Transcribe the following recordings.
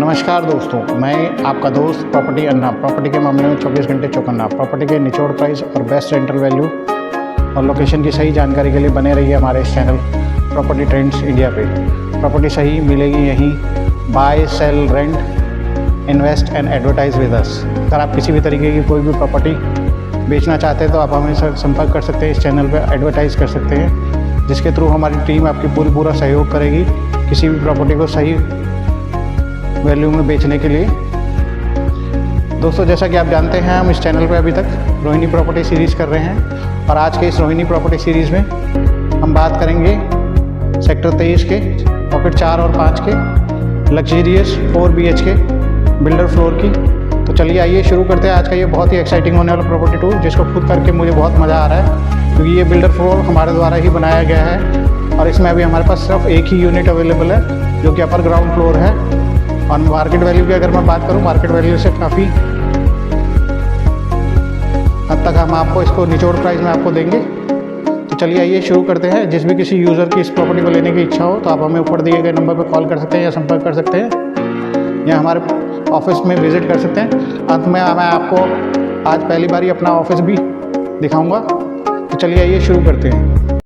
नमस्कार दोस्तों, मैं आपका दोस्त प्रॉपर्टी अन्ना। प्रॉपर्टी के मामले में 24 घंटे चौकन्ना। प्रॉपर्टी के निचोड़ प्राइस और बेस्ट रेंटल वैल्यू और लोकेशन की सही जानकारी के लिए बने रहिए हमारे इस चैनल प्रॉपर्टी ट्रेंड्स इंडिया पे। प्रॉपर्टी सही मिलेगी यहीं। Buy, sell, rent, invest and advertise with us. अगर आप किसी भी तरीके की कोई भी प्रॉपर्टी बेचना चाहते हैं तो आप हमें संपर्क कर सकते हैं। इस चैनल पर एडवर्टाइज़ कर सकते हैं, जिसके थ्रू हमारी टीम आपकी पूरा सहयोग करेगी किसी भी प्रॉपर्टी को सही वैल्यू में बेचने के लिए। दोस्तों, जैसा कि आप जानते हैं, हम इस चैनल पे अभी तक रोहिणी प्रॉपर्टी सीरीज़ कर रहे हैं और आज के इस रोहिणी प्रॉपर्टी सीरीज़ में हम बात करेंगे सेक्टर 23 के पॉकेट 4 और 5 के लग्जरियस 4 BHK बिल्डर फ्लोर की। तो चलिए आइए शुरू करते हैं आज का ये बहुत ही एक्साइटिंग होने वाला प्रॉपर्टी टूर, जिसको खुद करके मुझे बहुत मज़ा आ रहा है, क्योंकि ये बिल्डर फ्लोर हमारे द्वारा ही बनाया गया है और इसमें अभी हमारे पास सिर्फ एक ही यूनिट अवेलेबल है, जो कि अपर ग्राउंड फ्लोर है। और मार्केट वैल्यू की अगर मैं बात करूं, मार्केट वैल्यू से काफ़ी हद तक हम आपको इसको निचोड़ प्राइस में आपको देंगे। तो चलिए आइए शुरू करते हैं। जिस भी किसी यूज़र की इस प्रॉपर्टी को लेने की इच्छा हो तो आप हमें ऊपर दिए गए नंबर पर कॉल कर सकते हैं या संपर्क कर सकते हैं या हमारे ऑफिस में विजिट कर सकते हैं। अंत में मैं आपको आज पहली बार ही अपना ऑफिस भी दिखाऊंगा। तो चलिए आइए शुरू करते हैं।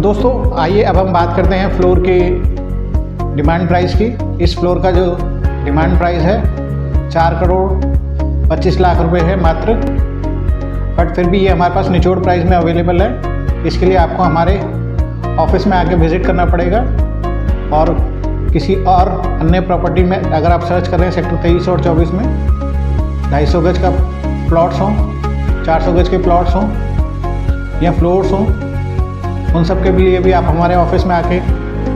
दोस्तों आइए अब हम बात करते हैं फ्लोर के डिमांड प्राइस की। इस फ्लोर का जो डिमांड प्राइस है 4,25,00,000 रुपये है मात्र, बट फिर भी ये हमारे पास निचोड़ प्राइस में अवेलेबल है। इसके लिए आपको हमारे ऑफिस में आके विज़िट करना पड़ेगा, और किसी और अन्य प्रॉपर्टी में अगर आप सर्च कर रहे हैं सेक्टर 23 और 24 में 250 गज का प्लॉट्स हों, 400 गज के प्लॉट्स हों या फ्लोर्स हों, उन सब के लिए भी आप हमारे ऑफिस में आके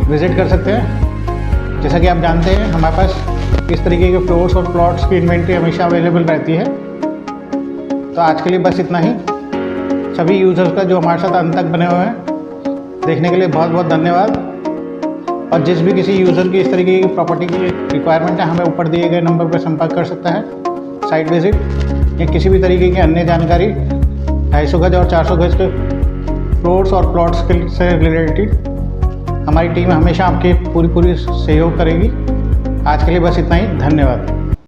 विज़िट कर सकते हैं। जैसा कि आप जानते हैं हमारे पास इस तरीके के फ्लोर्स और प्लॉट्स की इन्वेंट्री हमेशा अवेलेबल रहती है। तो आज के लिए बस इतना ही। सभी यूज़र्स का जो हमारे साथ अंत तक बने हुए हैं देखने के लिए बहुत बहुत धन्यवाद। और जिस भी किसी यूज़र की इस तरीके की प्रॉपर्टी की रिक्वायरमेंट है, हमें ऊपर दिए गए नंबर पर संपर्क कर सकता है। साइट विज़िट या किसी भी तरीके की अन्य जानकारी 250 गज और 400 गज के फ्लोर्स और प्लॉट्स से रिलेटेड हमारी टीम हमेशा आपके पूरी सहयोग करेगी। आज के लिए बस इतना ही, धन्यवाद।